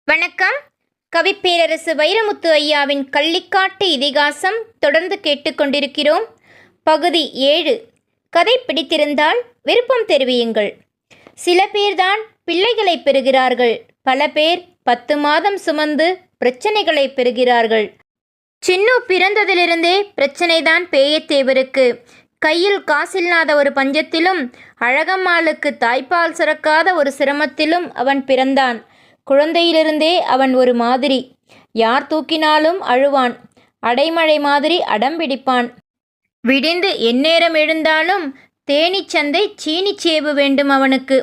வணக்கம். கவிப்பேரரசு வைரமுத்து ஐயாவின் கள்ளிக்காட்டு இதிகாசம் தொடர்ந்து கேட்டுக்கொண்டிருக்கிறோம். பகுதி 7. கதை பிடித்திருந்தால் விருப்பம் தெரிவியுங்கள். சில பேர்தான் பிள்ளைகளை பெறுகிறார்கள். பல பேர் 10 மாதம் சுமந்து பிரச்சனைகளை பெறுகிறார்கள். சின்னு பிறந்ததிலிருந்தே பிரச்சனைதான் பேயத்தேவருக்கு. கையில் காசில்லாத ஒரு பஞ்சத்திலும் அழகம்மாளுக்கு தாய்ப்பால் சுரக்காத ஒரு சிரமத்திலும் அவன் பிறந்தான். குழந்தையிலிருந்தே அவன் ஒரு மாதிரி. யார் தூக்கினாலும் அழுவான். அடைமழை மாதிரி அடம்பிடிப்பான். விடிந்து எந்நேரம் எழுந்தாலும் தேனீச்சந்தை சீனிச்சேவு வேண்டும் அவனுக்கு.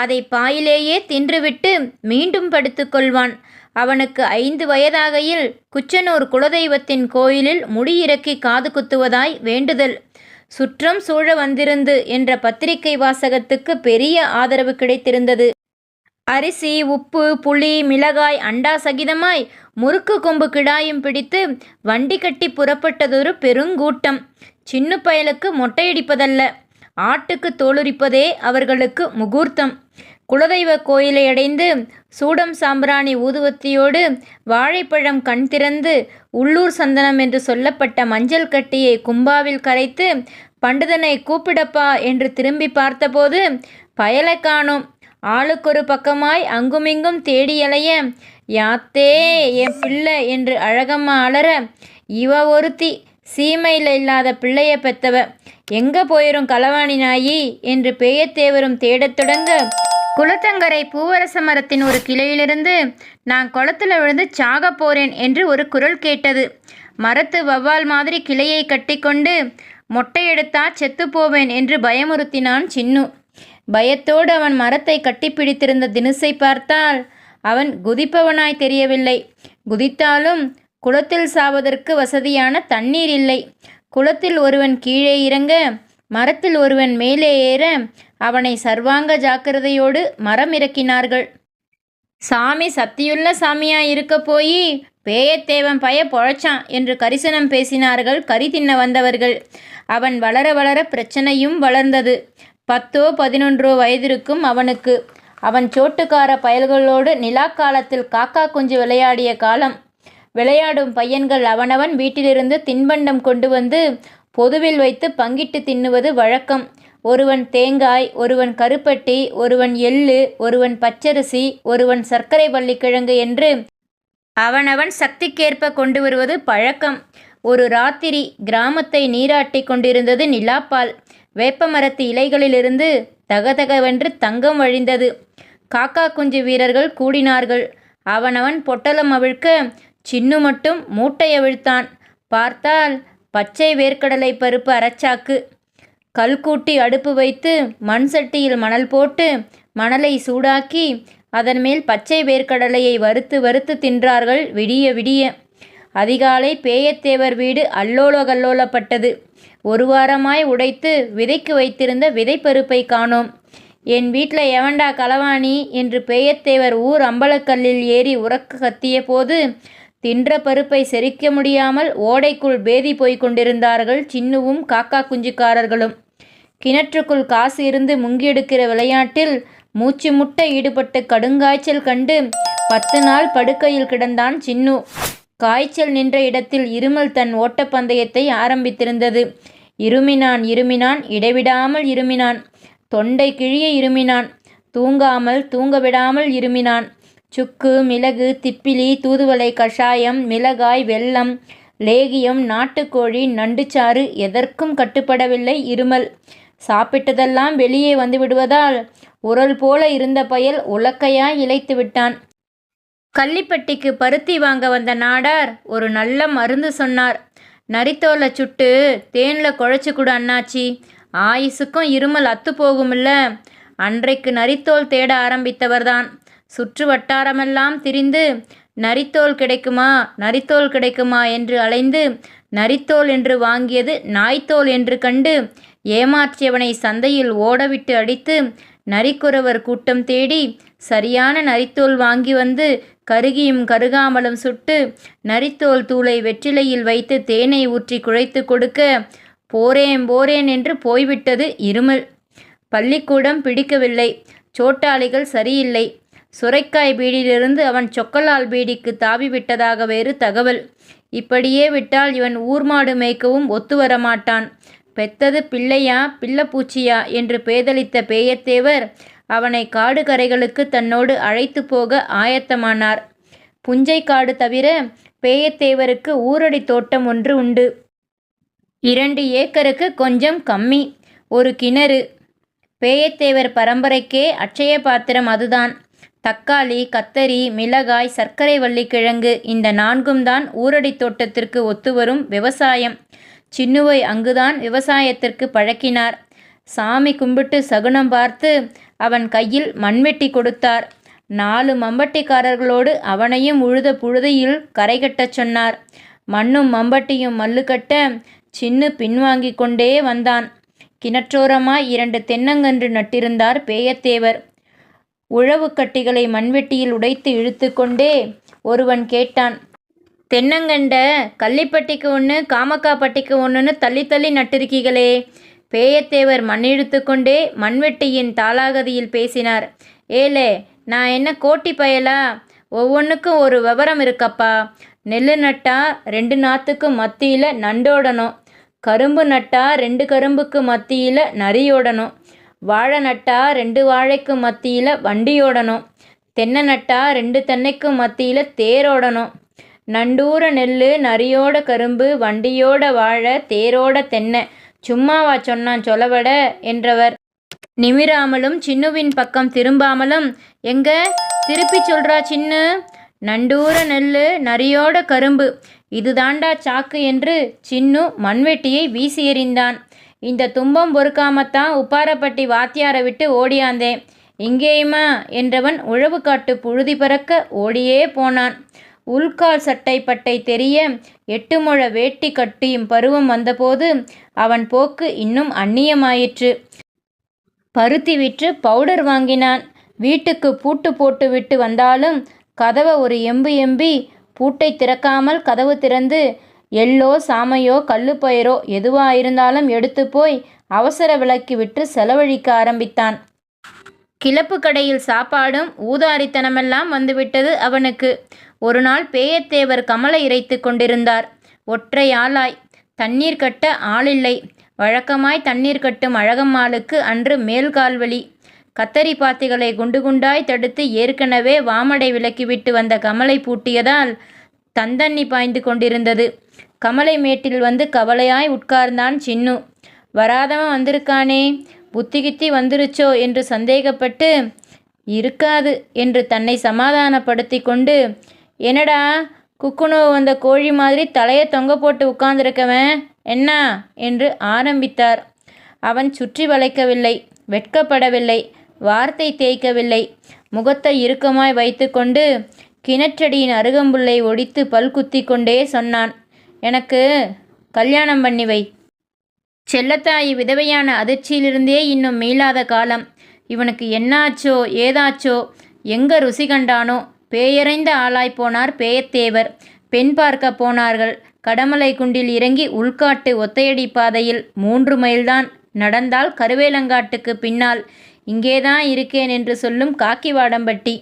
அதை பாயிலேயே தின்றுவிட்டு மீண்டும் படுத்துக்கொள்வான். அவனுக்கு 5 வயதாகையில் குச்சனூர் குலதெய்வத்தின் கோயிலில் முடியிறக்கி காது குத்துவதாய் வேண்டுதல். சுற்றம் சூழ வந்திருந்து என்ற பத்திரிகை வாசகத்துக்கு பெரிய ஆதரவு கிடைத்திருந்தது. அரிசி, உப்பு, புளி, மிளகாய் அண்டா சகிதமாய் முறுக்கு கொம்பு கிடாயும் பிடித்து வண்டி கட்டி புறப்பட்டதொரு பெருங்கூட்டம். சின்ன பயலுக்கு மொட்டையடிப்பதல்ல, ஆட்டுக்கு தோலுரிப்பதே அவர்களுக்கு முகூர்த்தம். குலதெய்வ கோயிலை அடைந்து சூடம் சாம்பிராணி ஊதுவத்தியோடு வாழைப்பழம் கண் திறந்து உள்ளூர் சந்தனம் என்று சொல்லப்பட்ட மஞ்சள் கட்டியை கும்பாவில் கரைத்து பண்டிதனை கூப்பிடப்பா என்று திரும்பி பார்த்தபோது பயலை காணோம். ஆளுக்கொரு பக்கமாய் அங்குமிங்கும் தேடியலைய, யாத்தே என் பிள்ளை என்று அழகம்மா அலற, இவ ஒருத்தி சீமையில் இல்லாத பிள்ளைய பெத்தவ, எங்க போயிரும் களவாணி நாயி என்று பேயத்தேவரும் தேடத் தொடங்க, குளத்தங்கரை பூவரச மரத்தின் ஒரு கிளையிலிருந்து நான் குளத்துல விழுந்து சாக போறேன் என்று ஒரு குரல் கேட்டது. மரத்து வவ்வால் மாதிரி கிளையை கட்டிக்கொண்டு மொட்டையெடுத்தா செத்து போவேன் என்று பயமுறுத்தினான் சின்னு. பயத்தோடு அவன் மரத்தை கட்டிப்பிடித்திருந்த தினுசை பார்த்தால் அவன் குதிப்பவனாய் தெரியவில்லை. குதித்தாலும் குளத்தில் சாவதற்கு வசதியான தண்ணீர் இல்லை. குளத்தில் ஒருவன் கீழே இறங்க, மரத்தில் ஒருவன் மேலே ஏற அவனை சர்வாங்க ஜாக்கிரதையோடு மரம் இறக்கினார்கள். சாமி சத்தியுள்ள சாமியாய் இருக்க போய் பேயத்தேவன் பய பொழைச்சான் என்று கரிசனம் பேசினார்கள் கறி தின்ன வந்தவர்கள். அவன் வளர வளர பிரச்சனையும் வளர்ந்தது. 10 11 வயதிருக்கும் அவனுக்கு. அவன் சோட்டுக்கார பயல்களோடு நிலாக்காலத்தில் காக்கா குஞ்சு விளையாடிய காலம். விளையாடும் பையன்கள் அவனவன் வீட்டிலிருந்து தின்பண்டம் கொண்டு வந்து பொதுவில் வைத்து பங்கிட்டு தின்னுவது வழக்கம். ஒருவன் தேங்காய், ஒருவன் கருப்பட்டி, ஒருவன் எள்ளு, ஒருவன் பச்சரிசி, ஒருவன் சர்க்கரை வள்ளிக்கிழங்கு என்று அவனவன் சக்திக்கேற்ப கொண்டு வருவது பழக்கம். ஒரு ராத்திரி கிராமத்தை நீராட்டி கொண்டிருந்தது நிலாப்பால். வேப்பமரத்து இலைகளிலிருந்து தகதகவென்று தங்கம் வழிந்தது. காக்கா குஞ்சு வீரர்கள் கூடினார்கள். அவனவன் பொட்டலம் அவிழ்க்க சின்னு மட்டும் மூட்டை அவிழ்த்தான். பார்த்தால் பச்சை வேர்க்கடலை பருப்பு அரைச்சாக்கு. கல் கூட்டி அடுப்பு வைத்து மண் சட்டியில் மணல் போட்டு மணலை சூடாக்கி அதன் மேல் பச்சை வேர்க்கடலையை வறுத்து வறுத்து தின்றார்கள் விடிய விடிய. அதிகாலை பேயத்தேவர் வீடு அல்லோல கல்லோலப்பட்டது. 1 வாரமாய் உடைத்து விதைக்கு வைத்திருந்த விதைப்பருப்பை காணோம். என் வீட்டில் எவன்டா களவாணி என்று பேயத்தேவர் ஊர் அம்பலக்கல்லில் ஏறி உறக்க கத்திய போது தின்ற பருப்பை செரிக்க முடியாமல் ஓடைக்குள் பேதி போய் கொண்டிருந்தார்கள் சின்னுவும் காக்கா குஞ்சுக்காரர்களும். கிணற்றுக்குள் காசு இருந்து முங்கியெடுக்கிற விளையாட்டில் மூச்சு முட்ட ஈடுபட்டு கடுங்காய்ச்சல் கண்டு 10 நாள் படுக்கையில் கிடந்தான் சின்னு. காய்ச்சல் நின்ற இடத்தில் இருமல் தன் ஓட்டப்பந்தயத்தை ஆரம்பித்திருந்தது. இருமினான் இருமினான் இடைவிடாமல் இருமினான். தொண்டை கிழிய இருமினான். தூங்காமல் தூங்கவிடாமல் இருமினான். சுக்கு, மிளகு, திப்பிலி, தூதுவளை கஷாயம், மிளகாய், வெல்லம், லேகியம், நாட்டுக்கோழி, நண்டுச்சாறு எதற்கும் கட்டுப்படவில்லை இருமல். சாப்பிட்டதெல்லாம் வெளியே வந்து விடுவதால் உரல் போல இருந்த பயல் உலக்கையாய் இளைத்து விட்டான். கள்ளிப்பட்டிக்கு பருத்தி வாங்க வந்த நாடார் ஒரு நல்ல மருந்து சொன்னார். நரித்தோலை சுட்டு தேனில் குழைச்சி கொடு அண்ணாச்சி, ஆயுசுக்கும் இருமல் அத்து போகுமில்ல. அன்றைக்கு நரித்தோல் தேட ஆரம்பித்தவர்தான். சுற்று வட்டாரமெல்லாம் திரிந்து நரித்தோல் கிடைக்குமா நரித்தோல் கிடைக்குமா என்று அலைந்து நரித்தோல் என்று வாங்கியது நாய்த்தோல் என்று கண்டு ஏமாற்றியவனை சந்தையில் ஓடவிட்டு அடித்து நரிக்குறவர் கூட்டம் தேடி சரியான நரித்தோல் வாங்கி வந்து கருகியும் கருகாமலும் சுட்டு நரித்தோல் தூளை வெற்றிலையில் வைத்து தேனை ஊற்றி குழைத்து கொடுக்க போரேன் போரேன் என்று போய்விட்டது இருமல். பள்ளிக்கூடம் பிடிக்கவில்லை. சோட்டாளிகள் சரியில்லை. சுரைக்காய் பீடியிலிருந்து அவன் சொக்கலால் பீடிக்கு தாவி விட்டதாக வேறு தகவல். இப்படியே விட்டால் இவன் ஊர்மாடு மேய்க்கவும் ஒத்து வரமாட்டான். பெத்தது பிள்ளையா பிள்ளைப்பூச்சியா என்று பேதலித்த பேயத்தேவர் அவனை காடு கரைகளுக்கு தன்னோடு அழைத்து போக ஆயத்தமானார். புஞ்சை காடு தவிர பேயத்தேவருக்கு ஊரடி தோட்டம் ஒன்று உண்டு. 2 ஏக்கருக்கு கொஞ்சம் கம்மி. ஒரு கிணறு. பேயத்தேவர் பரம்பரைக்கே அட்சய பாத்திரம் அதுதான். தக்காளி, கத்தரி, மிளகாய், சர்க்கரை வள்ளிக்கிழங்கு இந்த 4ம் தான் ஊரடி தோட்டத்திற்கு ஒத்துவரும் விவசாயம். சின்னுவை அங்குதான் விவசாயத்திற்கு பழக்கினார். சாமி கும்பிட்டு சகுனம் பார்த்து அவன் கையில் மண்வெட்டி கொடுத்தார். 4 மம்பட்டிக்காரர்களோடு அவனையும் உழுத புழுதியில் கரை கட்டச் சொன்னார். மண்ணும் மம்பட்டியும் மல்லு கட்ட சின்னு பின்வாங்கி கொண்டே வந்தான். கிணற்றோரமாய் 2 தென்னங்கன்று நட்டிருந்தார் பேயத்தேவர். உழவு கட்டிகளை மண்வெட்டியில் உடைத்து இழுத்து கொண்டே ஒருவன் கேட்டான், தென்னங்கண்ட கள்ளிப்பட்டிக்கு ஒன்று காமக்காப்பட்டிக்கு ஒன்றுன்னு தள்ளி தள்ளி நட்டிருக்கீங்களே. பேயத்தேவர் மண்ணிழுத்து கொண்டே மண்வெட்டியின் தாளாகதியில் பேசினார். ஏலே, நான் என்ன கோட்டி பயலா? ஒவ்வொன்றுக்கும் ஒரு விவரம் இருக்கப்பா. நெல் நட்டா 2 நாற்றுக்கு மத்தியில் நண்டோடணும். கரும்பு நட்டா 2 கரும்புக்கு மத்தியில் நரியோடணும். வாழை நட்டா 2 வாழைக்கு மத்தியில் வண்டியோடணும். தென்னை நட்டா 2 தென்னைக்கு மத்தியில் தேரோடணும். நண்டூர நெல், நரியோட கரும்பு, வண்டியோட வாழை, தேரோட தென்னை. சும்மாவா சொன்னான் சொலவட என்றவர். நிமிராமலும் சின்னுவின் பக்கம் திரும்பாமலும், எங்க திருப்பி சொல்றா சின்னு? நண்டூர நெல், நரியோட கரும்பு, இதுதாண்டா சாக்கு என்று சின்னு மண்வெட்டியை வீசி எறிந்தான். இந்த துன்பம் பொறுக்காமத்தான் உப்பாரப்பட்டி வாத்தியாரை விட்டு ஓடியாந்தேன். இங்கேயுமா என்றவன் உழவு காட்டு புழுதி பறக்க ஓடியே போனான். உள்கால் சட்டை பட்டை தெரிய 8 முழ வேட்டி கட்டியும் பருவம் வந்தபோது அவன் போக்கு இன்னும் அந்நியமாயிற்று. பருத்தி விற்று பவுடர் வாங்கினான். வீட்டுக்கு பூட்டு போட்டு விட்டு வந்தாலும் கதவை ஒரு எம்பி எம்பி பூட்டை திறக்காமல் கதவு திறந்து எள்ளோ சாமையோ கல்லுப்பயிரோ எதுவாயிருந்தாலும் எடுத்து போய் அவசர விலக்கி விட்டு செலவழிக்க ஆரம்பித்தான். கிளப்பு கடையில் சாப்பாடும் ஊதாரித்தனமெல்லாம் வந்துவிட்டது அவனுக்கு. ஒரு நாள் பேயத்தேவர் கமலை இறைத்து கொண்டிருந்தார். ஒற்றை ஆளாய். தண்ணீர் கட்ட ஆளில்லை. வழக்கமாய் தண்ணீர் கட்டும் அழகம்மாளுக்கு அன்று மேல்கால்வலி. கத்தரி பாத்திகளை குண்டு குண்டாய் தடுத்து ஏற்கனவே வாமடை விலக்கிவிட்டு வந்த கமலை பூட்டியதால் தந்தண்ணி பாய்ந்து கொண்டிருந்தது. கமலை மேட்டில் வந்து கவலையாய் உட்கார்ந்தான் சின்னு. வராதவன் வந்திருக்கானே, புத்தி கித்தி வந்துருச்சோ என்று சந்தேகப்பட்டு, இருக்காது என்று தன்னை சமாதானப்படுத்தி கொண்டு, என்னடா குக்குனோ வந்த கோழி மாதிரி தலையை தொங்க போட்டு உட்கார்ந்திருக்கவன் என்ன என்று ஆரம்பித்தார். அவன் சுற்றி வளைக்கவில்லை, வெட்கப்படவில்லை, வார்த்தை தேய்க்கவில்லை. முகத்தை இறுக்கமாய் வைத்து கொண்டு கிணற்றடியின் அருகம்புல்லை ஒடித்து பல் குத்தி கொண்டே சொன்னான், எனக்கு கல்யாணம் பண்ணி வை. செல்லத்தாயி விதவையான அதிர்ச்சியிலிருந்தே இன்னும் மீளாத காலம். இவனுக்கு என்னாச்சோ ஏதாச்சோ, எங்க ருசி கண்டானோ. பேயறைந்த ஆளாய்ப்போனார் பேயத்தேவர். பெண் பார்க்க போனார்கள். கடமலை குண்டில் இறங்கி உள்காட்டு ஒத்தையடி பாதையில் 3 மைல்தான் நடந்தால் கருவேலங்காட்டுக்கு பின்னால். இங்கேதான் இருக்கேன் என்று சொல்லும் காக்கிவாடம்பட்டி.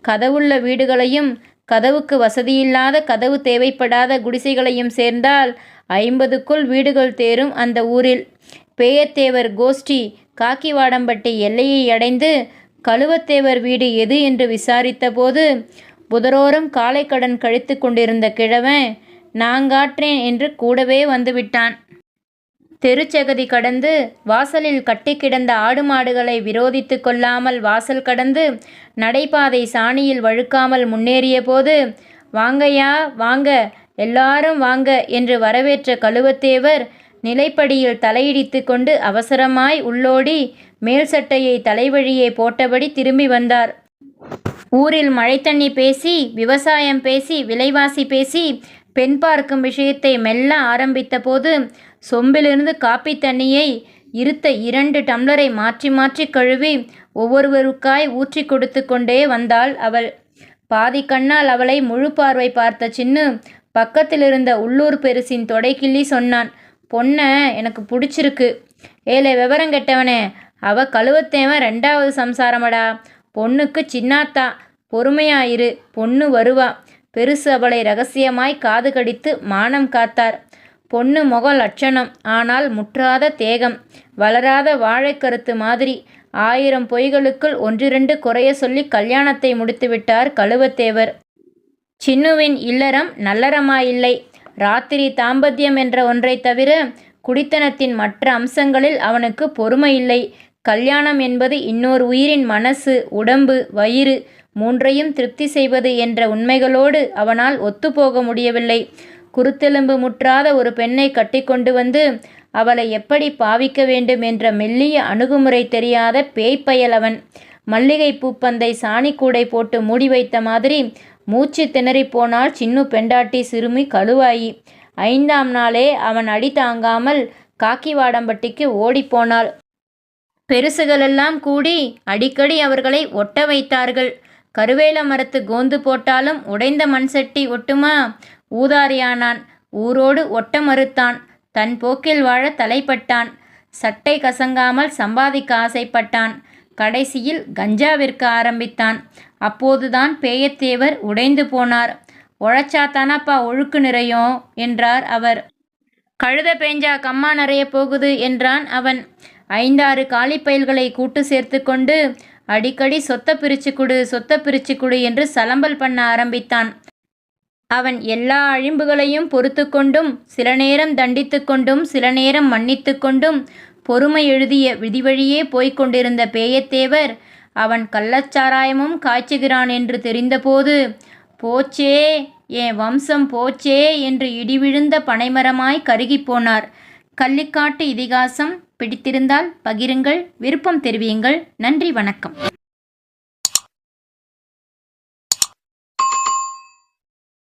கதவுள்ள வீடுகளையும் கதவுக்கு வசதியில்லாத கதவு தேவைப்படாத குடிசைகளையும் சேர்ந்தால் 50க்குள் வீடுகள் தேரும் அந்த ஊரில். பேயத்தேவர் கோஷ்டி காக்கிவாடம்பட்டி எல்லையை அடைந்து கழுவத்தேவர் வீடு எது என்று விசாரித்த போது புதரோரம் காலை கடன் கழித்து கொண்டிருந்த கிழவன் நாங்காற்றேன் என்று கூடவே வந்துவிட்டான். தெருச்செகதி கடந்து வாசலில் கட்டி கிடந்த ஆடு மாடுகளை விரோதித்து கொள்ளாமல் வாசல் கடந்து நடைபாதை சாணியில் வழுக்காமல் முன்னேறிய போது, வாங்கய்யா வாங்க, எல்லாரும் வாங்க என்று வரவேற்ற கழுவத்தேவர் நிலைப்படியில் தலையிடித்து கொண்டு அவசரமாய் உள்ளோடி மேல் சட்டையை தலைவழியே போட்டபடி திரும்பி வந்தார். ஊரில் மழை தண்ணி பேசி, விவசாயம் பேசி, விலைவாசி பேசி, பெண் பார்க்கும் விஷயத்தை மெல்ல ஆரம்பித்த போது சொம்பிலிருந்து காப்பி தண்ணியை இருத்த 2 டம்ளரை மாற்றி மாற்றி கழுவி ஒவ்வொருவருக்காய் ஊற்றி கொடுத்து கொண்டே வந்தாள் அவள். பாதி கண்ணால் அவளை முழு பார்வை பார்த்த சின்னு பக்கத்திலிருந்த உள்ளூர் பெருசின் தொடை கிள்ளி சொன்னான், பொண்ணை எனக்கு பிடிச்சிருக்கு. ஏலே விவரம் கெட்டவனே, அவ கழுவத்தேவன் 2வது சம்சாரமடா. பொண்ணுக்கு சின்னாத்தா, பொறுமையாயிரு, பொண்ணு வருவா. பெருசு அவளை ரகசியமாய் காது கடித்து மானம் காத்தார். பொண்ணு முக லட்சணம், ஆனால் முற்றாத தேகம், வளராத வாழைக்கருத்து மாதிரி. 1000 பொய்களுக்குள் 1 2 குறைய சொல்லி கல்யாணத்தை முடித்துவிட்டார் கழுவத்தேவர். சின்னுவின் இல்லறம் நல்லறமாயில்லை. ராத்திரி தாம்பத்தியம் என்ற ஒன்றைத் தவிர குடித்தனத்தின் மற்ற அம்சங்களில் அவனுக்கு பொறுமையில்லை. கல்யாணம் என்பது இன்னொரு உயிரின் மனசு, உடம்பு, வயிறு மூன்றையும் திருப்தி செய்வது என்ற உண்மைகளோடு அவனால் ஒத்துப்போக முடியவில்லை. குருத்தெலும்பு முற்றாத ஒரு பெண்ணை கட்டிக்கொண்டு வந்து அவளை எப்படி பாவிக்க வேண்டும் என்ற மெல்லிய அணுகுமுறை தெரியாத பேய்ப்பயல் அவன். மல்லிகை பூப்பந்தை சாணிக்கூடை போட்டு மூடி வைத்த மாதிரி மூச்சு திணறி போனாள் சின்னு பெண்டாட்டி சிறுமி கழுவாயி. 5ஆம் நாளே அவன் அடி தாங்காமல் காக்கிவாடம்பட்டிக்கு ஓடிப்போனாள். பெருசுகளெல்லாம் கூடி அடிக்கடி அவர்களை ஒட்ட வைத்தார்கள். கருவேல மரத்து கோந்து போட்டாலும் உடைந்த மண்சட்டி ஒட்டுமா? ஊதாரியானான். ஊரோடு ஒட்ட மறுத்தான். தன் போக்கில் வாழ தலைப்பட்டான். சட்டை கசங்காமல் சம்பாதிக்க ஆசைப்பட்டான். கடைசியில் கஞ்சா விற்க ஆரம்பித்தான். அப்போதுதான் பேயத்தேவர் உடைந்து போனார். உழைச்சாத்தானப்பா ஒழுக்கு நிறையும் என்றார் அவர். கழுத பேஞ்சா கம்மா நிறைய போகுது என்றான் அவன். 5 6 காலிப்பயல்களை கூட்டு சேர்த்து கொண்டு அடிக்கடி சொத்த பிரிச்சு குடு, சொத்த பிரிச்சு குடு என்று சலம்பல் பண்ண ஆரம்பித்தான். அவன் எல்லா அழிம்புகளையும் பொறுத்து கொண்டும், சில நேரம் தண்டித்து கொண்டும், சில நேரம் மன்னித்து கொண்டும் பொறுமை எழுதிய விதிவழியே போய்க் கொண்டிருந்த பேயத்தேவர் அவன் கள்ளச்சாராயமும் காய்ச்சுகிறான் என்று தெரிந்தபோது, போச்சே, என் வம்சம் போச்சே என்று இடிவிழுந்த பனைமரமாய் கருகிப்போனார். கள்ளிக்காட்டு இதிகாசம் பிடித்திருந்தால் பகிருங்கள், விருப்பம் தெரிவியுங்கள். நன்றி, வணக்கம்.